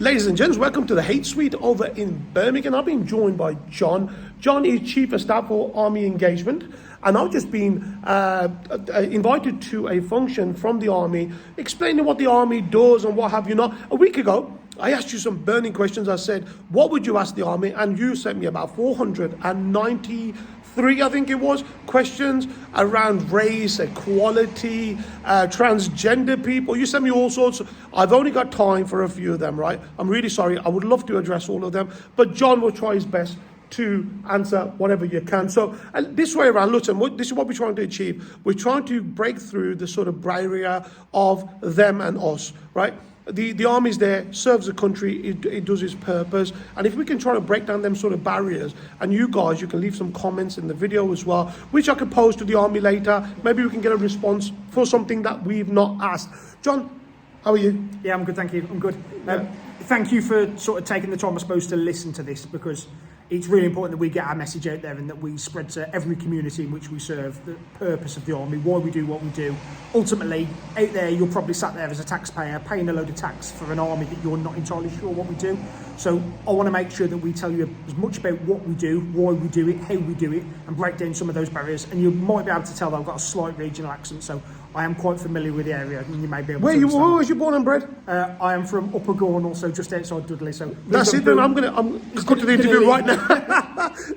Ladies and gents, welcome to the Hate Suite over in Birmingham. I've been joined by John. John is Chief of Staff for Army Engagement, and I've just been invited to a function from the Army explaining what the Army does and what have you not. A week ago, I asked you some burning questions. I said, what would you ask the Army? And you sent me about 493, I think it was, questions around race, equality, transgender people. You sent me all sorts. I've only got time for a few of them, right? I'm really sorry. I would love to address all of them, but John will try his best to answer whatever you can. So this way around, listen, this is what we're trying to achieve. We're trying to break through the sort of barrier of them and us, right? The Army's there, serves the country, it does its purpose. And if we can try to break down them sort of barriers, and you guys, you can leave some comments in the video as well, which I could post to the Army later. Maybe we can get a response for something that we've not asked. John, how are you? Yeah, I'm good, thank you. I'm good. Thank you for sort of taking the time, I suppose, to listen to this, because it's really important that we get our message out there and that we spread to every community in which we serve the purpose of the Army, why we do what we do. Ultimately, out there, you're probably sat there as a taxpayer paying a load of tax for an Army that you're not entirely sure what we do. So I want to make sure that we tell you as much about what we do, why we do it, how we do it, and break down some of those barriers. And you might be able to tell that I've got a slight regional accent, so I am quite familiar with the area, and you may be able to understand. Where was you born and bred? I am from Upper Gorn, also just outside Dudley. So that's it. Then I'm going to cut to the interview right now.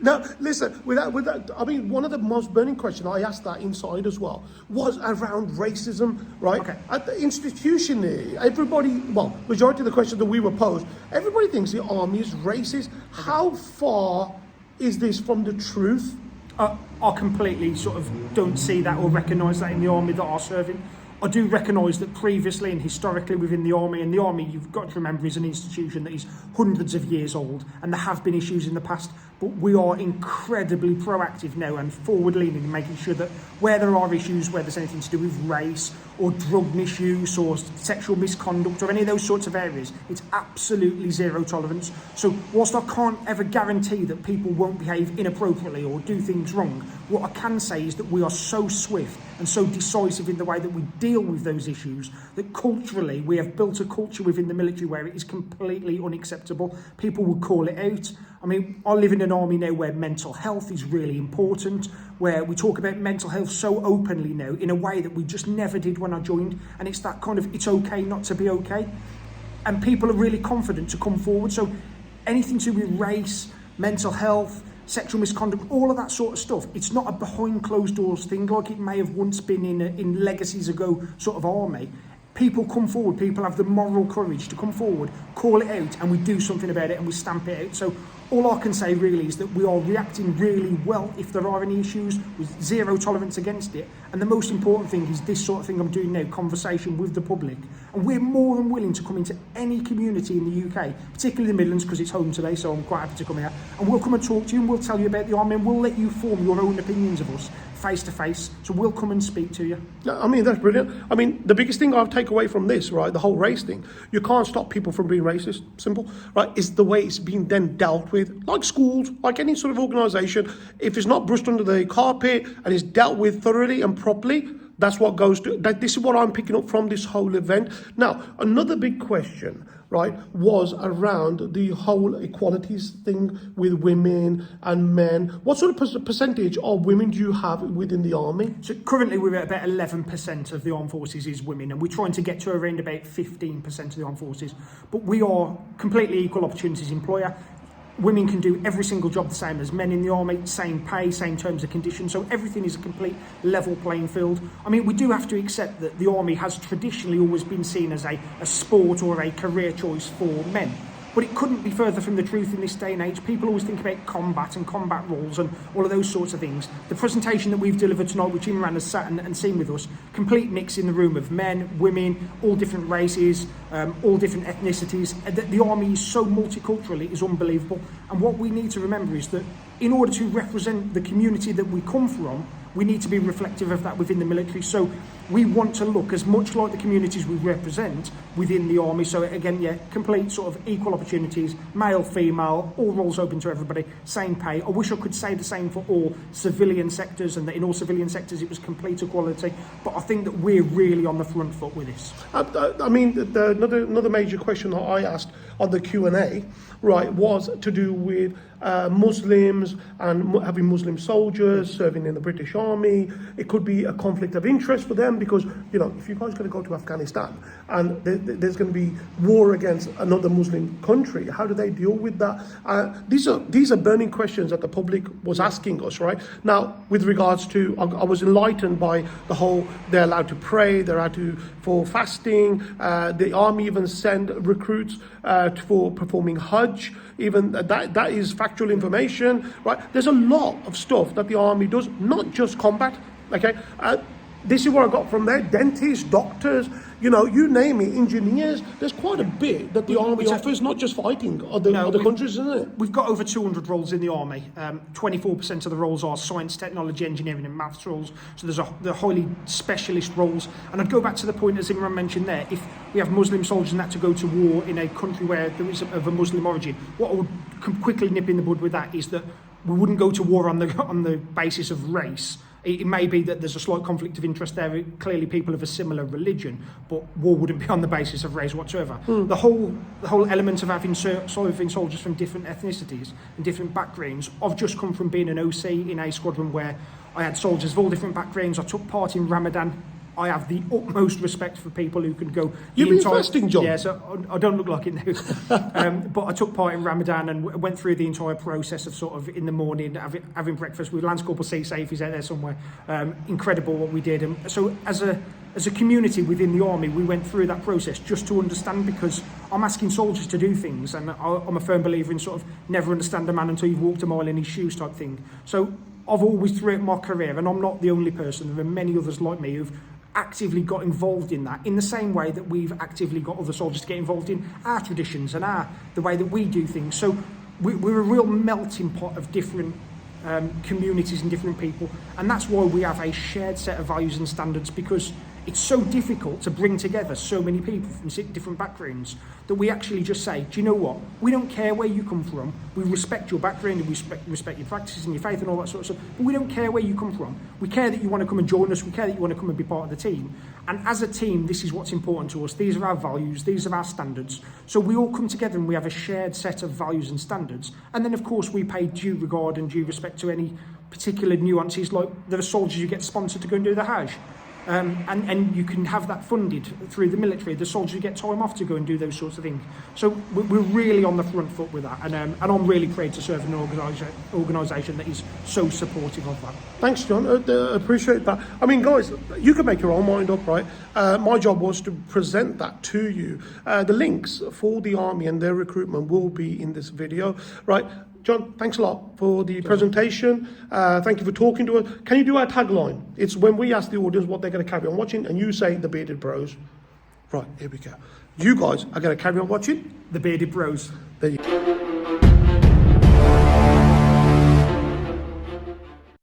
Now, listen. With that, I mean, one of the most burning questions I asked that inside as well was around racism, right? Okay. At the institution, everybody, well, majority of the questions that we were posed, everybody thinks the Army is racist. Okay. How far is this from the truth? I completely sort of don't see that or recognise that in the Army that are serving. I do recognise that previously and historically within the Army, and the Army, you've got to remember, is an institution that is hundreds of years old, and there have been issues in the past, but we are incredibly proactive now and forward-leaning in making sure that where there are issues, where there's anything to do with race or drug misuse or sexual misconduct or any of those sorts of areas, it's absolutely zero tolerance. So whilst I can't ever guarantee that people won't behave inappropriately or do things wrong, what I can say is that we are so swift and so decisive in the way that we deal with those issues that culturally we have built a culture within the military where it is completely unacceptable. People would call it out. I mean, I live in an Army now where mental health is really important, where we talk about mental health so openly now in a way that we just never did when I joined. And it's that kind of, it's okay not to be okay. And people are really confident to come forward. So anything to do with race, mental health, sexual misconduct, all of that sort of stuff, it's not a behind closed doors thing like it may have once been in legacies ago sort of Army. People come forward, people have the moral courage to come forward, call it out, and we do something about it and we stamp it out. So all I can say really is that we are reacting really well if there are any issues, with zero tolerance against it. And the most important thing is this sort of thing I'm doing now, conversation with the public. And we're more than willing to come into any community in the UK, particularly the Midlands, because it's home today, so I'm quite happy to come here. And we'll come and talk to you and we'll tell you about the Army and we'll let you form your own opinions of us face to face. So we'll come and speak to you. I mean, that's brilliant. I mean, the biggest thing I've taken away from this, right, the whole race thing, you can't stop people from being racist, simple, right? It's the way it's being then dealt with, like schools, like any sort of organisation. If it's not brushed under the carpet and it's dealt with thoroughly and properly, that's what goes to, this is what I'm picking up from this whole event. Now, another big question, right, was around the whole equalities thing with women and men. What sort of percentage of women do you have within the Army? So currently we're at about 11% of the armed forces is women, and we're trying to get to around about 15% of the armed forces. But we are completely equal opportunities employer. Women can do every single job the same as men in the Army, same pay, same terms and conditions, so everything is a complete level playing field. I mean, we do have to accept that the Army has traditionally always been seen as a sport or a career choice for men. But it couldn't be further from the truth in this day and age. People always think about combat and combat roles and all of those sorts of things. The presentation that we've delivered tonight, which Imran has sat and seen with us, complete mix in the room of men, women, all different races, all different ethnicities. The Army is so multicultural, it is unbelievable. And what we need to remember is that in order to represent the community that we come from, we need to be reflective of that within the military. So we want to look as much like the communities we represent within the army. So again, yeah, complete sort of equal opportunities, male, female, all roles open to everybody, same pay. I wish I could say the same for all civilian sectors, and that in all civilian sectors it was complete equality. But I think that we're really on the front foot with this. I mean, another major question that I asked on the Q&A, right, was to do with Muslims and having Muslim soldiers serving in the British Army. It could be a conflict of interest for them because, you know, if you guys are going to go to Afghanistan and there's going to be war against another Muslim country, how do they deal with that? These are burning questions that the public was asking us, right? Now, with regards to, I was enlightened by the whole, they're allowed to pray, they're allowed to, for fasting, the army even send recruits for performing Hajj. Even that is factual information, right? There's a lot of stuff that the army does, not just combat, okay? This is what I got from there. Dentists, doctors, you know, you name it, engineers. There's quite a bit that the army offers, not just fighting other countries, isn't it? We've got over 200 roles in the army. 24% of the roles are science, technology, engineering and maths roles. So there's the highly specialist roles. And I'd go back to the point, as Imran mentioned there, if we have Muslim soldiers and that to go to war in a country where there is of a Muslim origin, what I would quickly nip in the bud with that is that we wouldn't go to war on the basis of race. It may be that there's a slight conflict of interest there. Clearly, people of a similar religion, but war wouldn't be on the basis of race whatsoever. The whole element of having soldiers from different ethnicities and different backgrounds. I've just come from being an OC in a squadron where I had soldiers of all different backgrounds. I took part in Ramadan. I have the utmost respect for people who can go. You've been fasting, John? Yeah, so I don't look like it now. But I took part in Ramadan and went through the entire process of sort of in the morning having breakfast with Lance Corporal C. Safe. He's out there somewhere. Incredible what we did. And so as a community within the army, we went through that process just to understand, because I'm asking soldiers to do things, and I'm a firm believer in sort of never understand a man until you've walked a mile in his shoes type thing. So I've always, throughout my career, and I'm not the only person, there are many others like me who've actively got involved in that, in the same way that we've actively got other soldiers to get involved in our traditions and the way that we do things. So we're a real melting pot of different communities and different people, and that's why we have a shared set of values and standards, because it's so difficult to bring together so many people from different backgrounds that we actually just say, do you know what? We don't care where you come from. We respect your background and we respect your practices and your faith and all that sort of stuff, but we don't care where you come from. We care that you want to come and join us. We care that you want to come and be part of the team. And as a team, this is what's important to us. These are our values. These are our standards. So we all come together and we have a shared set of values and standards. And then, of course, we pay due regard and due respect to any particular nuances, like there are soldiers who get sponsored to go and do the Hajj. And you can have that funded through the military. The soldiers get time off to go and do those sorts of things. So we're really on the front foot with that, and I'm really proud to serve an organisation that is so supportive of that. Thanks, John. I appreciate that. I mean, guys, you can make your own mind up, right? My job was to present that to you. The links for the Army and their recruitment will be in this video, right? John, thanks a lot for the presentation. Thank you for talking to us. Can you do our tagline? It's when we ask the audience what they're going to carry on watching, and you say the Bearded Bros. Right, here we go. You guys are going to carry on watching the Bearded Bros. There you go.